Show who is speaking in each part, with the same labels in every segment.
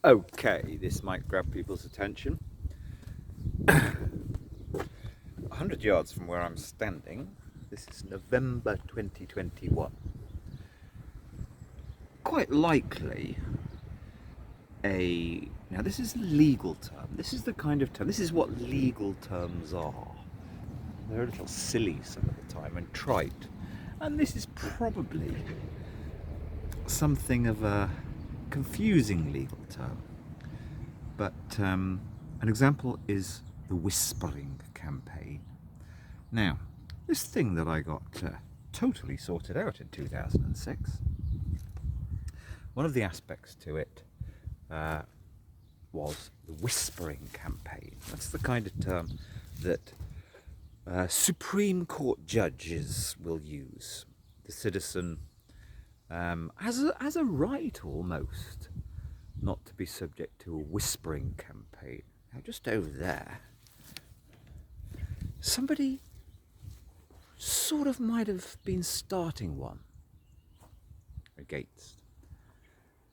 Speaker 1: Okay, this might grab people's attention. 100 yards from where I'm standing, this is November 2021. Quite likely now this is a legal term. This is the kind of term, this is what legal terms are. They're a little silly some of the time and trite. And this is probably something of a confusing legal term. But an example is the whispering campaign. Now, this thing that I got totally sorted out in 2006, one of the aspects to it was the whispering campaign. That's the kind of term that Supreme Court judges will use. The citizen has a right almost not to be subject to a whispering campaign. Now, just over there, somebody sort of might have been starting one against.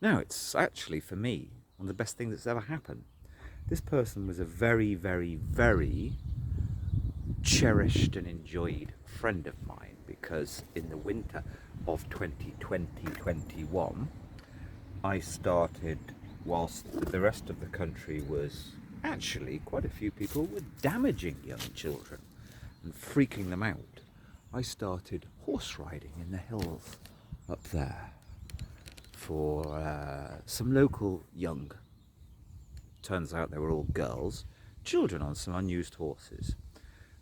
Speaker 1: Now, it's actually, for me, one of the best things that's ever happened. This person was a very, very, very cherished and enjoyed friend of mine, because in the winter of 2020-21, I started, whilst the rest of the country was actually, quite a few people were damaging young children and freaking them out, I started horse riding in the hills up there for some local young, turns out they were all girls, children on some unused horses.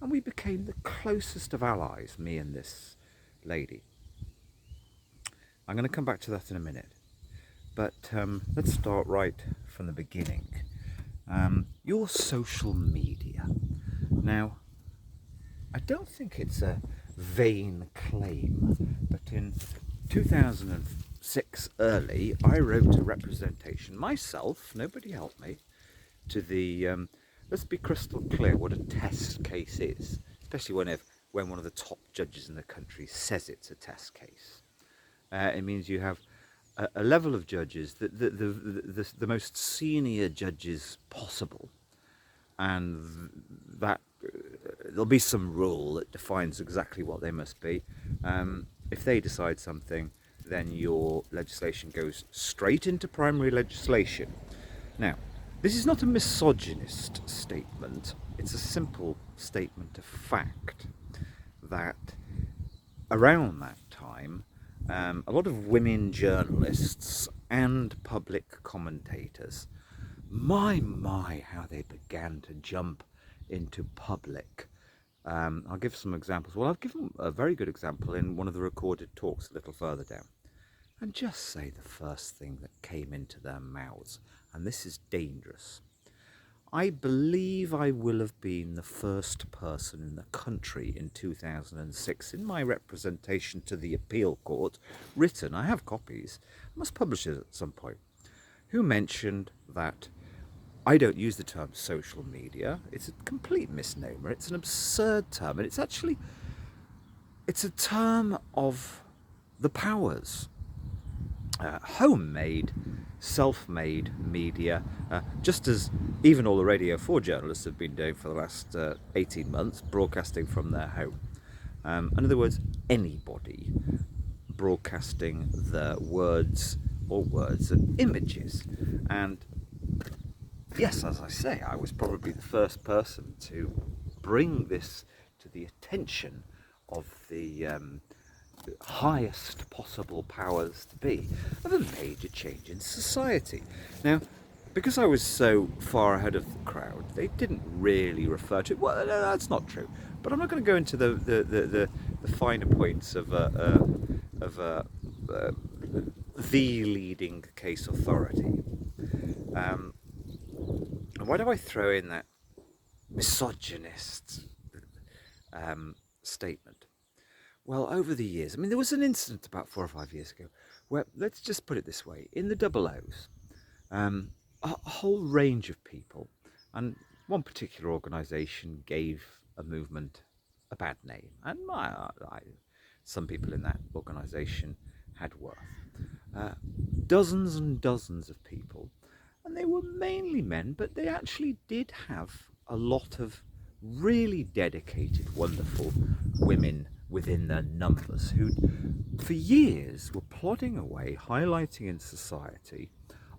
Speaker 1: And we became the closest of allies, me and this lady. I'm going to come back to that in a minute. But let's start right from the beginning. Your social media. Now, I don't think it's a vain claim, but in 2006 early, I wrote a representation myself, nobody helped me, to the, let's be crystal clear what a test case is, especially when one of the top judges in the country says it's a test case. It means you have a level of judges, the most senior judges possible, and that there'll be some rule that defines exactly what they must be. If they decide something, then your legislation goes straight into primary legislation. Now, this is not a misogynist statement, it's a simple statement of fact that around that time, a lot of women journalists and public commentators, my, how they began to jump into public. I'll give some examples. Well, I've given a very good example in one of the recorded talks a little further down. And just say the first thing that came into their mouths, and this is dangerous. I believe I will have been the first person in the country in 2006 in my representation to the appeal court, written, I have copies, I must publish it at some point, who mentioned that I don't use the term social media. It's a complete misnomer. It's an absurd term, and it's a term of the powers. Homemade, self-made media, just as even all the Radio 4 journalists have been doing for the last 18 months, broadcasting from their home. In other words, anybody broadcasting the words and images. And yes, as I say, I was probably the first person to bring this to the attention of the highest possible powers to be of a major change in society. Now, because I was so far ahead of the crowd, they didn't really refer to it. Well, no, that's not true. But I'm not going to go into the finer points of the leading case authority. And why do I throw in that misogynist statement? Well, over the years, I mean, there was an incident about 4 or 5 years ago where, let's just put it this way, in the double O's, a whole range of people, and one particular organisation gave a movement a bad name, and some people in that organisation had worth. Dozens and dozens of people and they were mainly men, but they actually did have a lot of really dedicated, wonderful women within their numbers who, for years, were plodding away, highlighting in society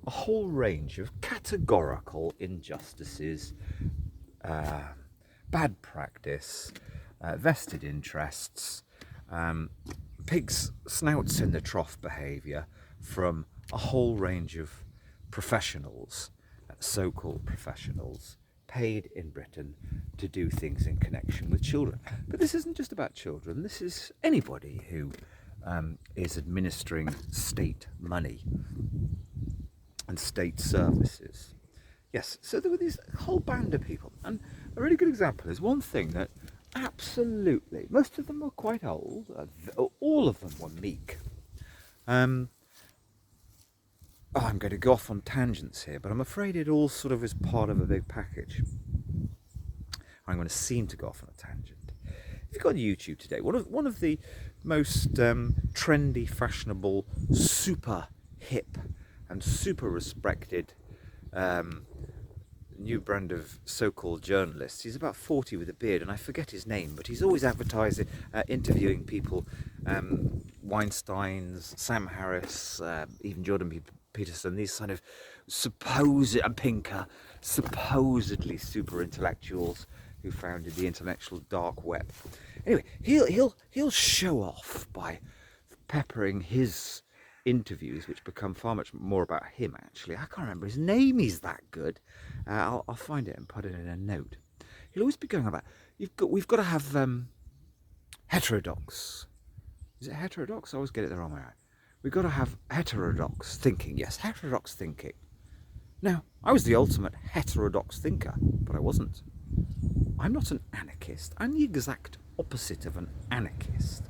Speaker 1: a whole range of categorical injustices, bad practice, vested interests, pigs' snouts in the trough behaviour from a whole range of professionals, so-called professionals, paid in Britain to do things in connection with children. But this isn't just about children, this is anybody who is administering state money and state services. Yes, so there were this whole band of people, and a really good example is one thing that absolutely, most of them were quite old, all of them were meek. I'm going to go off on tangents here, but I'm afraid it all sort of is part of a big package. I'm going to seem to go off on a tangent. If you go on YouTube today, one of the most trendy, fashionable, super hip and super respected new brand of so-called journalists. He's about 40 with a beard, and I forget his name, but he's always advertising, interviewing people, Weinsteins, Sam Harris, even Jordan Peterson, these kind of supposed, and Pinker, supposedly super intellectuals who founded the intellectual dark web. Anyway, he'll show off by peppering his interviews, which become far much more about him. Actually, I can't remember his name. He's that good. I'll find it and put it in a note. He'll always be going about, we've got to have heterodox. Is it heterodox? I always get it the wrong way. We've got to have heterodox thinking. Yes, heterodox thinking. Now, I was the ultimate heterodox thinker, but I wasn't. I'm not an anarchist. I'm the exact opposite of an anarchist.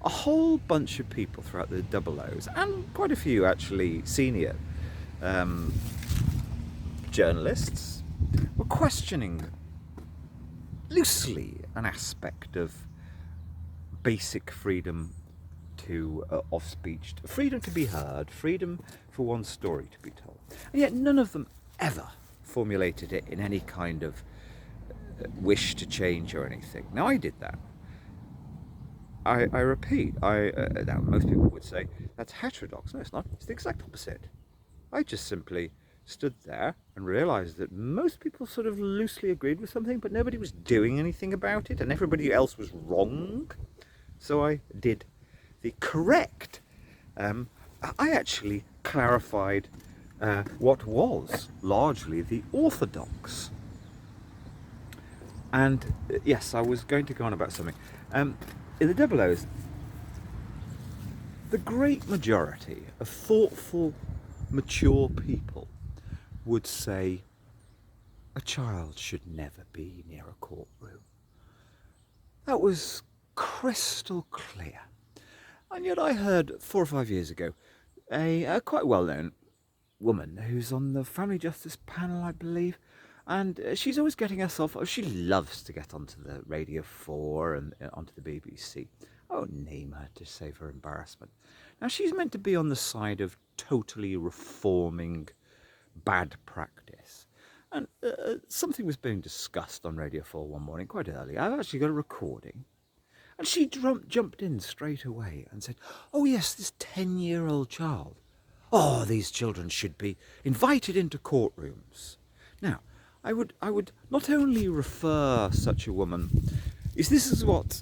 Speaker 1: A whole bunch of people throughout the double O's, and quite a few actually senior journalists, were questioning loosely an aspect of basic freedom of speech, freedom to be heard, freedom for one's story to be told. And yet none of them ever formulated it in any kind of wish to change or anything. Now, I did that. I repeat, now most people would say that's heterodox. No, it's not. It's the exact opposite. I just simply stood there and realised that most people sort of loosely agreed with something, but nobody was doing anything about it, and everybody else was wrong. So I did the correct. I actually clarified what was largely the orthodox. And yes, I was going to go on about something. In the double O's, the great majority of thoughtful, mature people would say a child should never be near a courtroom. That was crystal clear. And yet I heard 4 or 5 years ago a quite well-known woman who's on the Family Justice panel, I believe, and she's always getting herself, she loves to get onto the Radio 4 and onto the BBC. I won't name her to save her embarrassment. Now, she's meant to be on the side of totally reforming bad practice. And something was being discussed on Radio 4 one morning, quite early. I've actually got a recording. And she jumped in straight away and said, oh yes, this 10-year-old child. Oh, these children should be invited into courtrooms. Now, I would not only refer such a woman, this is what,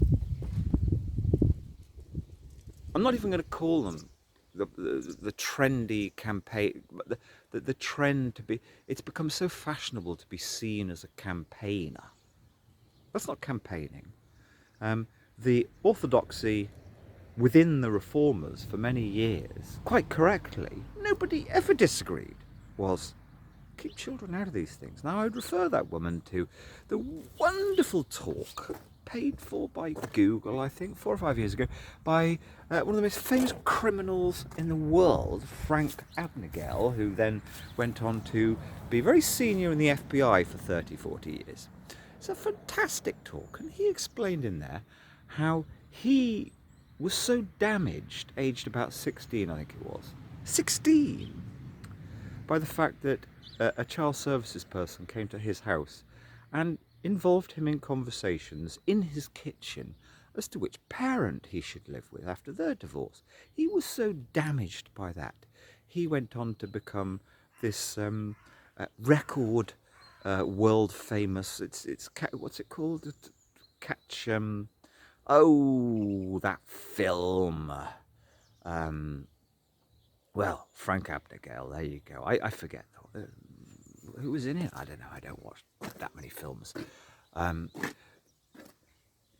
Speaker 1: I'm not even going to call them the trendy campaign, the trend to be, it's become so fashionable to be seen as a campaigner. That's not campaigning. The orthodoxy within the reformers for many years, quite correctly, nobody ever disagreed, was keep children out of these things. Now, I would refer that woman to the wonderful talk paid for by Google, I think, 4 or 5 years ago, by one of the most famous criminals in the world, Frank Abnegel, who then went on to be very senior in the FBI for 30, 40 years. It's a fantastic talk, and he explained in there how he was so damaged, aged about 16, I think it was, 16, by the fact that a child services person came to his house and involved him in conversations in his kitchen as to which parent he should live with after their divorce. He was so damaged by that. He went on to become this record world famous. It's what's it called? Catch oh, that film. Well, Frank Abagnale. There you go. I forget who was in it. I don't know. I don't watch that many films.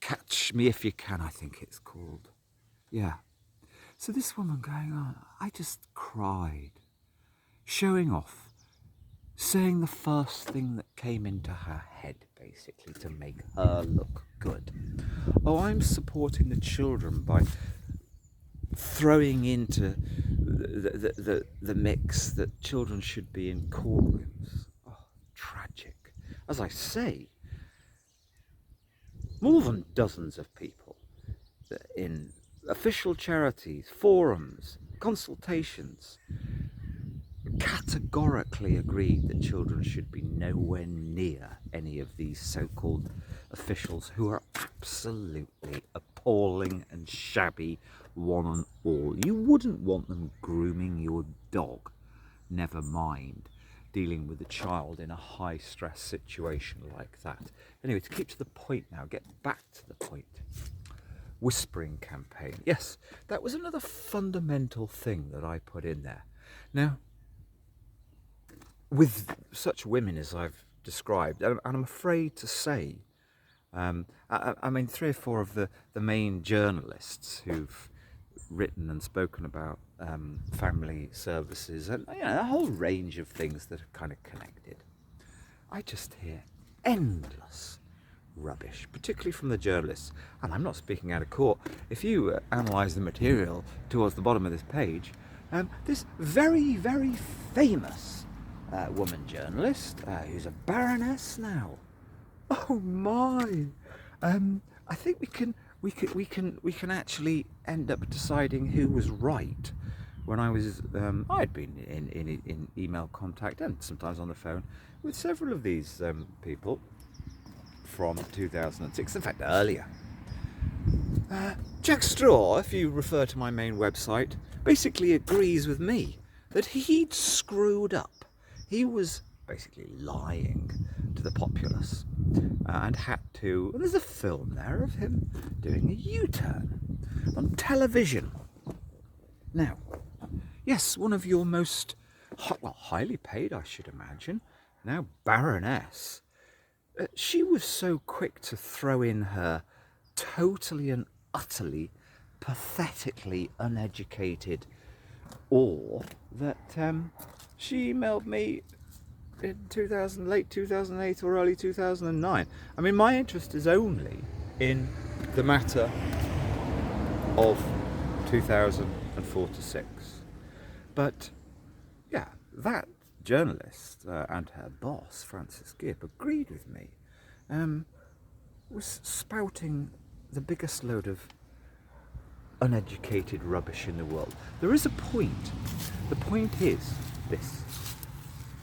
Speaker 1: Catch Me If You Can, I think it's called. Yeah. So this woman going on, I just cried, showing off, saying the first thing that came into her head, basically, to make her look good. Oh, I'm supporting the children by throwing into the mix that children should be in courtrooms. Oh, tragic. As I say, more than dozens of people in official charities, forums, consultations, categorically agreed that children should be nowhere near any of these so-called officials who are absolutely appalling and shabby, one and all. You wouldn't want them grooming your dog, never mind dealing with a child in a high stress situation like that. Anyway, to keep to the point now, get back to the point. Whispering campaign. Yes, that was another fundamental thing that I put in there. Now, with such women as I've described, and I'm afraid to say, I mean, 3 or 4 of the main journalists who've written and spoken about family services and a whole range of things that are kind of connected. I just hear endless rubbish, particularly from the journalists, and I'm not speaking out of court. If you analyse the material towards the bottom of this page, this very, very famous woman journalist, who's a baroness now. Oh my! I think we can actually end up deciding who was right. When I was, I'd been in email contact and sometimes on the phone with several of these people from 2006, in fact earlier. Jack Straw, if you refer to my main website, basically agrees with me that he'd screwed up. He was basically lying to the populace and had to, well, there's a film there of him doing a U-turn on television. Now, yes, one of your most, highly paid, I should imagine, now baroness, she was so quick to throw in her totally and utterly, pathetically uneducated awe that she emailed me in late 2008 or early 2009. I mean, my interest is only in the matter of 2004 to 6. But yeah, that journalist and her boss, Francis Gibb, agreed with me. Was spouting the biggest load of uneducated rubbish in the world. There is a point. The point is this.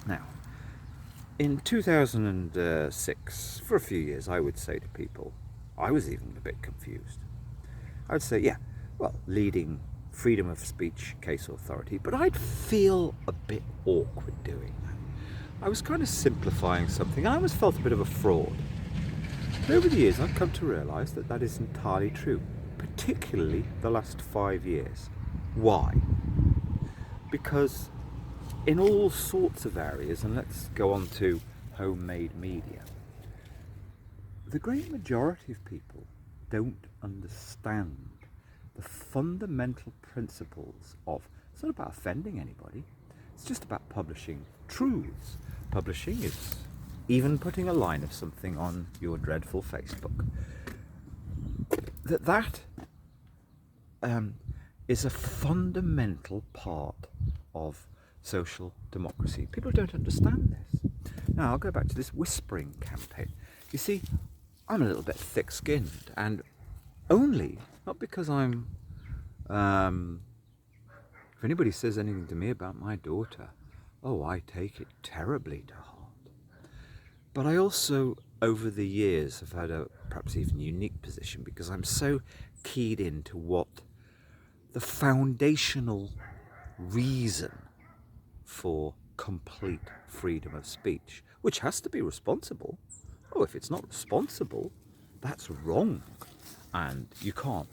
Speaker 1: Now, in 2006, for a few years, I would say to people, I was even a bit confused. I would say, yeah, well, leading freedom of speech case authority, but I'd feel a bit awkward doing that. I was kind of simplifying something. I always felt a bit of a fraud. But over the years, I've come to realise that that is entirely true, particularly the last 5 years. Why? Because in all sorts of areas, and let's go on to homemade media, the great majority of people don't understand the fundamental principles of, it's not about offending anybody, it's just about publishing truths. Publishing is even putting a line of something on your dreadful Facebook. That is a fundamental part of social democracy. People don't understand this. Now, I'll go back to this whispering campaign. You see, I'm a little bit thick-skinned, and only, not because I'm, if anybody says anything to me about my daughter, Oh, I take it terribly to heart. But I also, over the years, have had a perhaps even unique position because I'm so keyed into what the foundational reason for complete freedom of speech, which has to be responsible. Oh, if it's not responsible, that's wrong. And you can't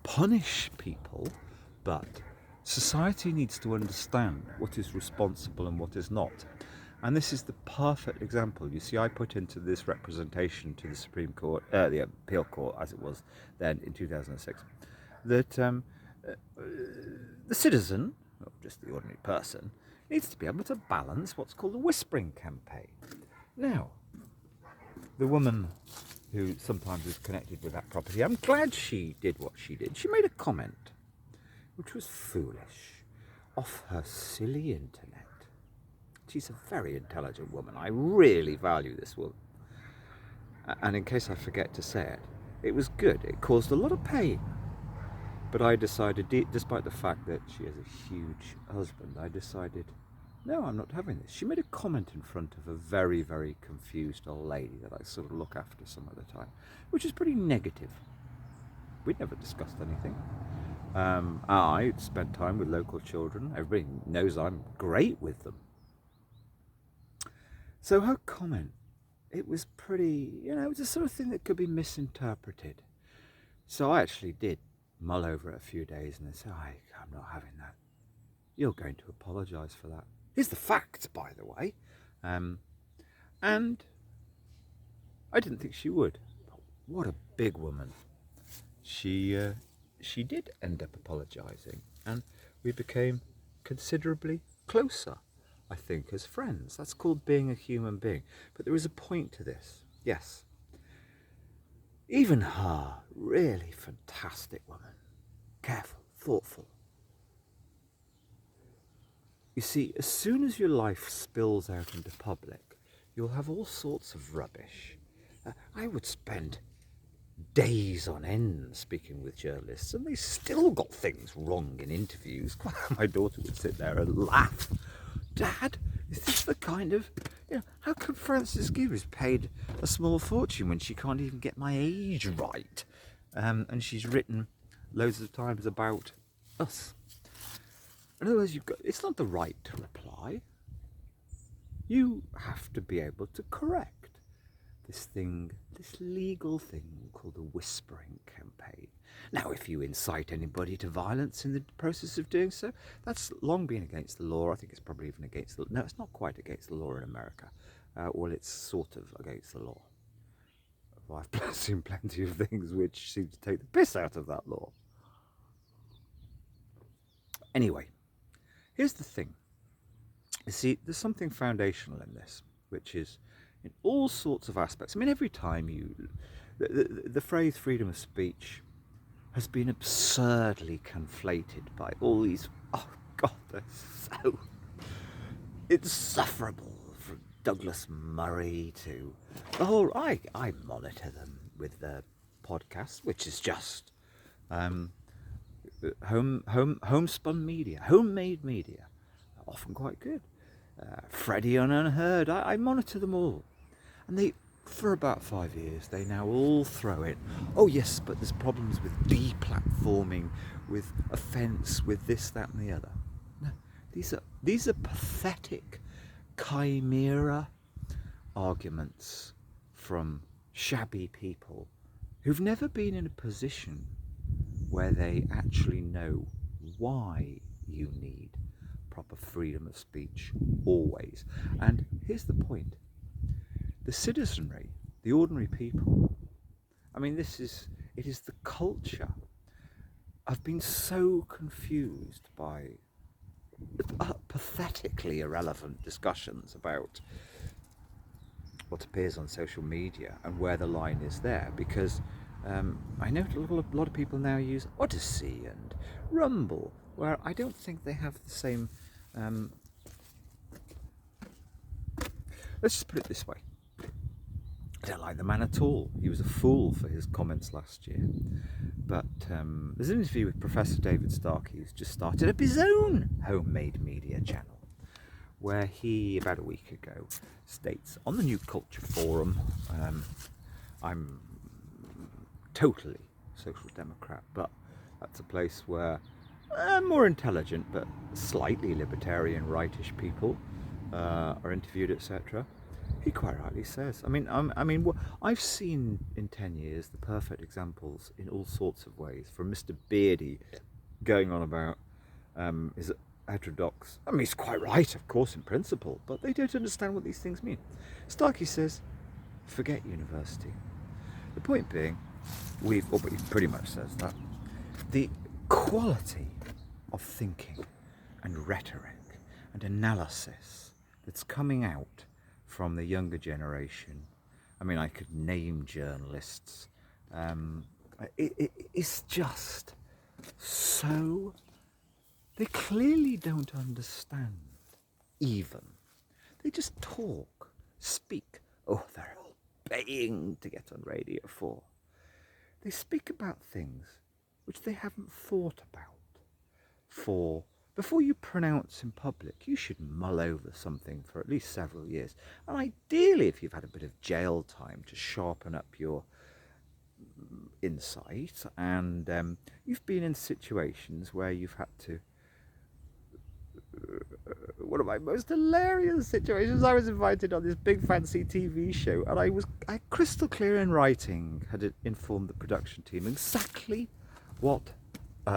Speaker 1: punish people, but society needs to understand what is responsible and what is not. And this is the perfect example. You see, I put into this representation to the Supreme Court, the Appeal Court, as it was then in 2006, that the citizen, or just the ordinary person, needs to be able to balance what's called a whispering campaign. Now, the woman who sometimes is connected with that property, I'm glad she did what she did. She made a comment, which was foolish, off her silly internet. She's a very intelligent woman. I really value this woman. And in case I forget to say it, it was good. It caused a lot of pain. But I decided, despite the fact that she has a huge husband, I decided, no, I'm not having this. She made a comment in front of a very, very confused old lady that I sort of look after some of the time, which is pretty negative. We'd never discussed anything. I spent time with local children. Everybody knows I'm great with them. So her comment, it was pretty, it was the sort of thing that could be misinterpreted. So I actually did mull over it a few days and then say, I'm not having that. You're going to apologise for that. Here's the facts, by the way. And I didn't think she would. But what a big woman. She did end up apologising, and we became considerably closer, I think, as friends. That's called being a human being. But there is a point to this. Yes. Even her, really fantastic woman. Careful, thoughtful. You see, as soon as your life spills out into public, you'll have all sorts of rubbish. I would spend days on end speaking with journalists, and they still got things wrong in interviews. My daughter would sit there and laugh. Dad, is this the kind of... how come Frances Gibb is paid a small fortune when she can't even get my age right? And she's written loads of times about us. In other words, it's not the right to reply. You have to be able to correct this legal thing called a whispering campaign. Now, if you incite anybody to violence in the process of doing so, that's long been against the law. I think it's probably even against the... No, it's not quite against the law in America. Well, it's sort of against the law. I've seen plenty of things which seem to take the piss out of that law. Anyway, here's the thing. You see, there's something foundational in this, which is in all sorts of aspects. I mean, every time the phrase freedom of speech has been absurdly conflated by all these, oh God, they're so insufferable, from Douglas Murray to the whole, I monitor them with the podcast, which is just homespun media, homemade media, often quite good. Freddie on Unheard, I monitor them all. And they, for about 5 years, they now all throw in, oh yes, but there's problems with deplatforming, with offence, with this, that and the other. No, these are pathetic chimera arguments from shabby people who've never been in a position where they actually know why you need proper freedom of speech always. And here's the point. The citizenry, the ordinary people, I mean, it is the culture. I've been so confused by pathetically irrelevant discussions about what appears on social media and where the line is there, because I know a lot of people now use Odyssey and Rumble, where I don't think they have the same... let's just put it this way. I don't like the man at all. He was a fool for his comments last year. But there's an interview with Professor David Starkey, who's just started up his own homemade media channel, where he, about a week ago, states on the New Culture Forum, I'm totally social democrat, but that's a place where more intelligent but slightly libertarian rightish people are interviewed, etc. He quite rightly says, I've seen in 10 years the perfect examples in all sorts of ways, from Mr. Beardy going on about is heterodox. I mean, he's quite right, of course, in principle, but they don't understand what these things mean. Starkey says, forget university. The point being, he pretty much says that the quality of thinking and rhetoric and analysis that's coming out from the younger generation, I mean, I could name journalists, it's just so, they clearly don't understand even. They just talk, speak. Oh, they're all paying to get on Radio 4. They speak about things which they haven't thought about. Before you pronounce in public, you should mull over something for at least several years. And ideally, if you've had a bit of jail time to sharpen up your insight, and you've been in situations where you've had to, one of my most hilarious situations, I was invited on this big fancy TV show, and I crystal clear in writing had informed the production team exactly what,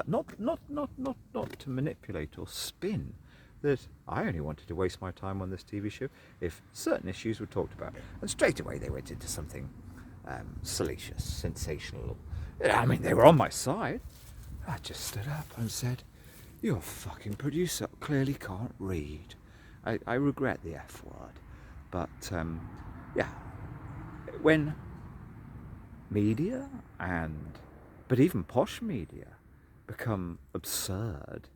Speaker 1: not to manipulate or spin, that I only wanted to waste my time on this TV show if certain issues were talked about. And straight away they went into something salacious, sensational. I mean, they were on my side. I just stood up and said, your fucking producer clearly can't read. I regret the F word, but yeah, when media but even posh media become absurd,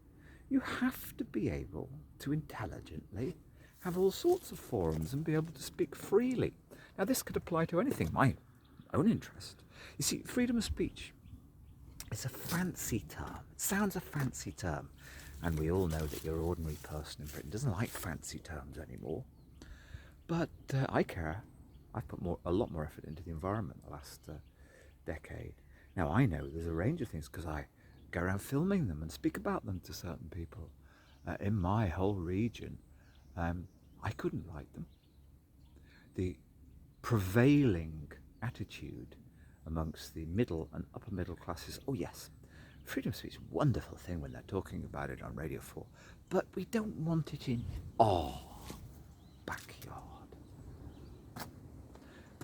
Speaker 1: you have to be able to intelligently have all sorts of forums and be able to speak freely. Now, this could apply to anything, my own interest. You see, freedom of speech is a fancy term. It sounds a fancy term, and we all know that your ordinary person in Britain doesn't like fancy terms anymore. But I care. I've put a lot more effort into the environment the last decade. Now, I know there's a range of things because I go around filming them and speak about them to certain people in my whole region. I couldn't write them. The prevailing attitude amongst the middle and upper middle classes, oh yes, freedom of speech is a wonderful thing when they're talking about it on Radio 4, but we don't want it in our backyard.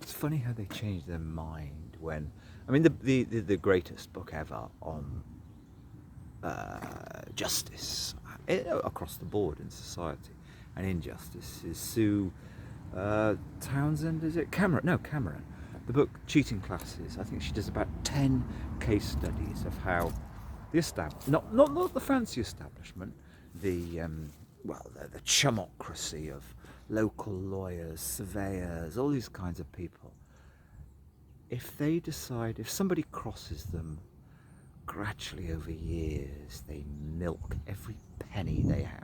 Speaker 1: It's funny how they change their mind when, I mean, the greatest book ever on justice across the board in society and injustice is Sue Townsend, is it? Cameron. The book Cheating Classes. I think she does about 10 case studies of how the not the fancy establishment, the chumocracy of local lawyers, surveyors, all these kinds of people. If somebody crosses them, gradually over years, they milk every penny they have.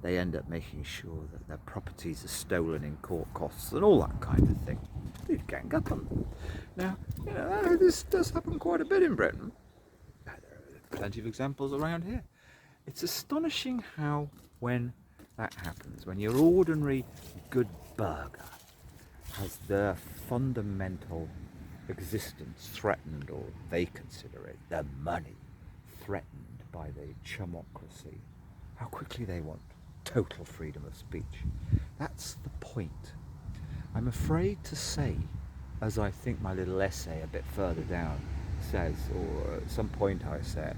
Speaker 1: They end up making sure that their properties are stolen in court costs and all that kind of thing. They gang up on them. Now, this does happen quite a bit in Britain. There are plenty of examples around here. It's astonishing how, when that happens, when your ordinary good burger has their fundamental existence threatened, or they consider it, their money threatened by the chumocracy, how quickly they want total freedom of speech. That's the point. I'm afraid to say, as I think my little essay a bit further down says, or at some point I said,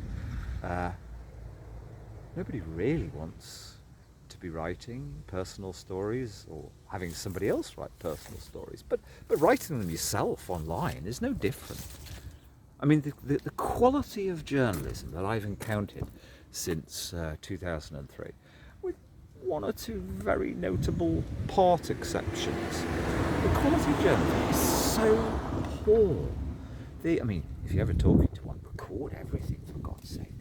Speaker 1: nobody really wants to be writing personal stories or having somebody else write personal stories, but writing them yourself online is no different. I mean, the quality of journalism that I've encountered since 2003, with one or two very notable part exceptions, the quality of journalism is so poor. If you're ever talking to one, record everything, for God's sake.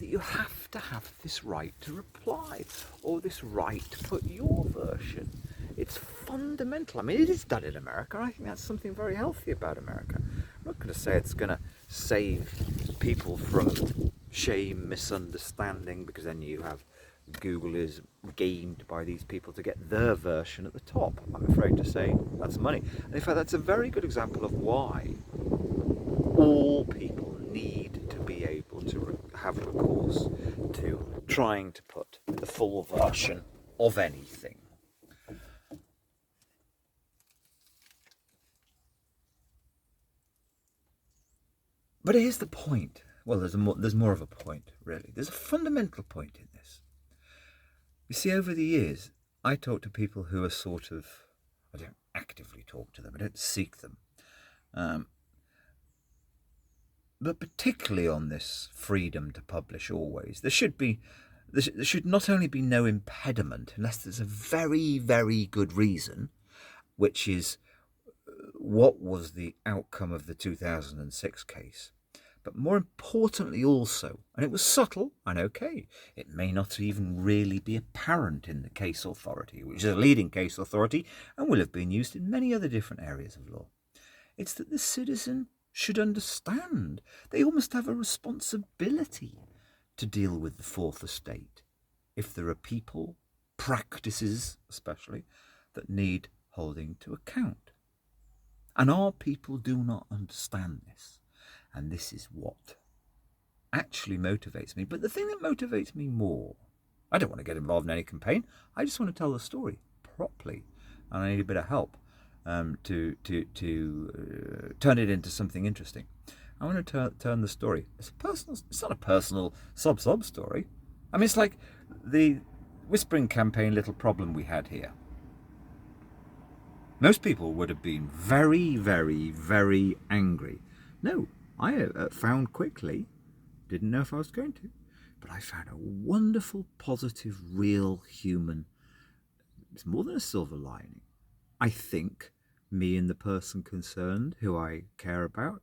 Speaker 1: You have to have this right to reply, or this right to put your version. It's fundamental. I mean, it is done in America. I think that's something very healthy about America. I'm not going to say it's going to save people from shame, misunderstanding, because then you have Google is gamed by these people to get their version at the top. I'm afraid to say that's money. And in fact, that's a very good example of why all people need to be able to have recourse to trying to put the full version of anything. But here's the point. Well, there's more of a point, really. There's a fundamental point in this. You see, over the years, I talk to people who are sort of, I don't actively talk to them, I don't seek them. But particularly on this freedom to publish always, there should not only be no impediment, unless there's a very, very good reason, which is what was the outcome of the 2006 case, but more importantly also, and it was subtle and okay, it may not even really be apparent in the case authority, which is a leading case authority and will have been used in many other different areas of law. It's that the citizen should understand they almost have a responsibility to deal with the fourth estate if there are people, practices especially, that need holding to account. And our people do not understand this. And this is what actually motivates me. But the thing that motivates me more, I don't want to get involved in any campaign. I just want to tell the story properly. And I need a bit of help to turn it into something interesting. I want to turn the story. It's not a personal sob story. I mean, it's like the whispering campaign little problem we had here. Most people would have been very, very, very angry. No, I found quickly, didn't know if I was going to, but I found a wonderful, positive, real human. It's more than a silver lining. I think me and the person concerned, who I care about,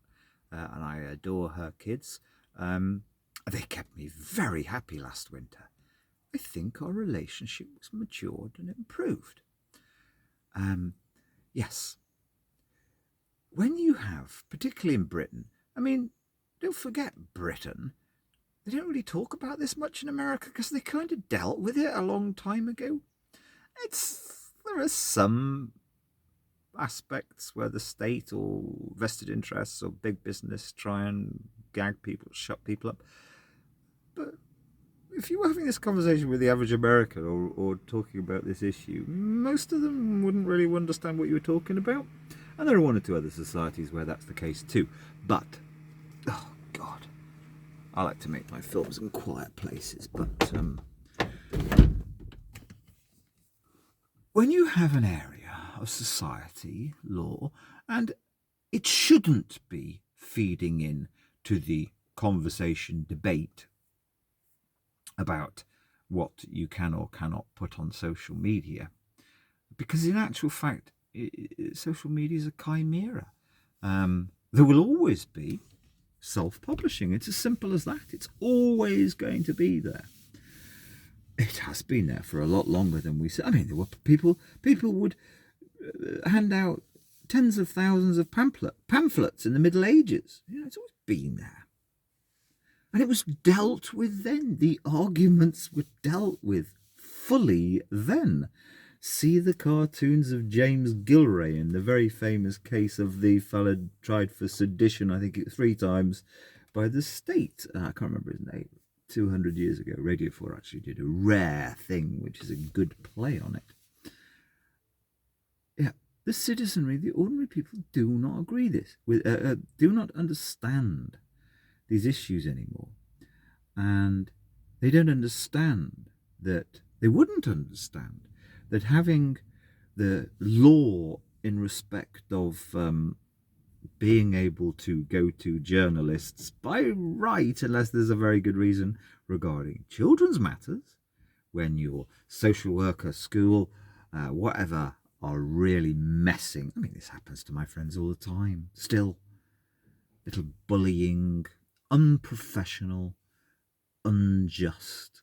Speaker 1: and I adore her kids, they kept me very happy last winter. I think our relationship was matured and improved. Yes. When you have, particularly in Britain, I mean, don't forget Britain. They don't really talk about this much in America because they kind of dealt with it a long time ago. There are some aspects where the state or vested interests or big business try and gag people, shut people up. But if you were having this conversation with the average American or talking about this issue, most of them wouldn't really understand what you were talking about. And there are one or two other societies where that's the case too. But, oh God, I like to make my films in quiet places. But when you have an area of society, law, and it shouldn't be feeding in to the conversation, debate about what you can or cannot put on social media, because in actual fact, social media is a chimera. There will always be self-publishing. It's as simple as that. It's always going to be there. It has been there for a lot longer than we said. I mean, there were people would hand out tens of thousands of pamphlets in the Middle Ages. It's always been there. And it was dealt with then. The arguments were dealt with fully then. See the cartoons of James Gilray in the very famous case of the fellow tried for sedition, I think 3 times, by the state. I can't remember his name. 200 years ago, Radio 4 actually did a rare thing, which is a good play on it. Yeah, the citizenry, the ordinary people, do not agree do not understand these issues anymore. And they don't understand that, they wouldn't understand that having the law in respect of being able to go to journalists by right, unless there's a very good reason, regarding children's matters, when your social worker, school, whatever, are really messing. I mean, this happens to my friends all the time. Still, little bullying, unprofessional,
Speaker 2: unjust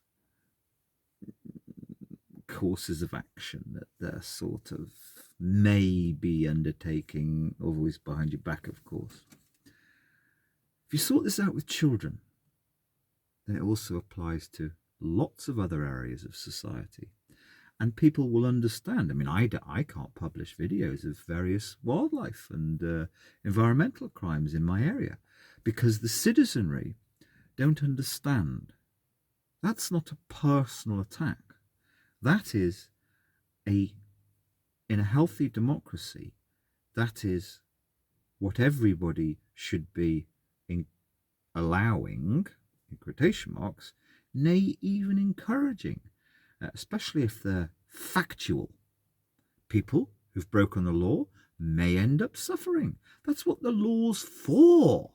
Speaker 2: courses of action that they're sort of may be undertaking, always behind your back, of course. If you sort this out with children, then it also applies to lots of other areas of society. And people will understand. I mean, I can't publish videos of various wildlife and environmental crimes in my area because the citizenry don't understand. That's not a personal attack. That is in a healthy democracy, that is what everybody should be allowing, in quotation marks, nay, even encouraging, especially if they're factual. People who've broken the law may end up suffering. That's what the law's for.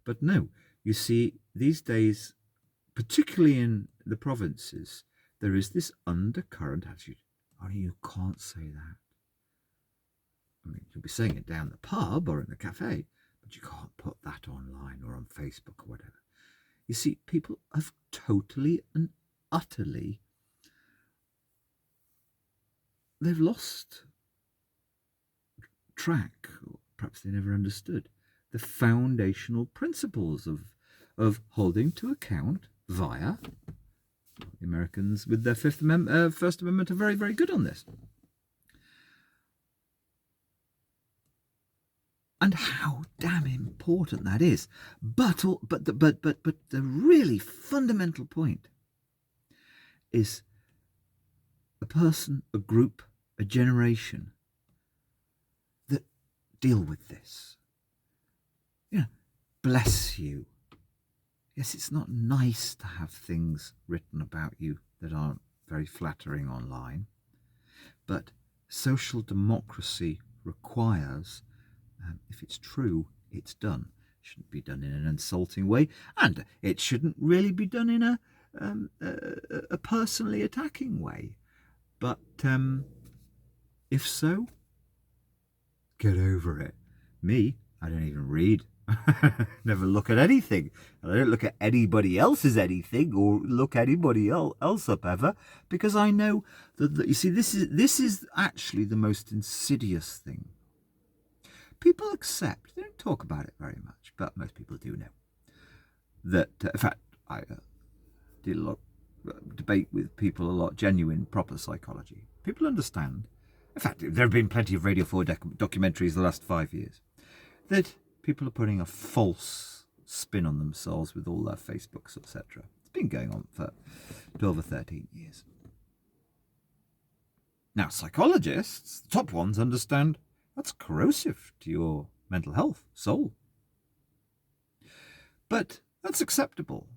Speaker 2: But no, you see, these days, particularly in the provinces, there is this undercurrent attitude. Oh, you can't say that. I mean, you'll be saying it down the pub or in the cafe, but you can't put that online or on Facebook or whatever. You see, people have totally and utterly, they've lost track, or perhaps they never understood, the foundational principles of holding to account via, the Americans with their First Amendment are very, very good on this. And how damn important that is. But the really fundamental point is a person, a group, a generation that deal with this. You know, bless you. Yes, it's not nice to have things written about you that aren't very flattering online, but social democracy requires, if it's true, it's done. It shouldn't be done in an insulting way, and it shouldn't really be done in a personally attacking way. But if so, get over it. Me, I don't even read. Never look at anything. I don't look at anybody else's anything or look anybody else up ever, because I know that you see, this is actually the most insidious thing. People accept, they don't talk about it very much, but most people do know that, in fact, I did a lot debate with people a lot, genuine, proper psychology. People understand. In fact, there have been plenty of Radio 4 documentaries the last 5 years that people are putting a false spin on themselves with all their Facebooks, etc. It's been going on for 12 or 13 years. Now, psychologists, the top ones, understand that's corrosive to your mental health, soul. But that's acceptable.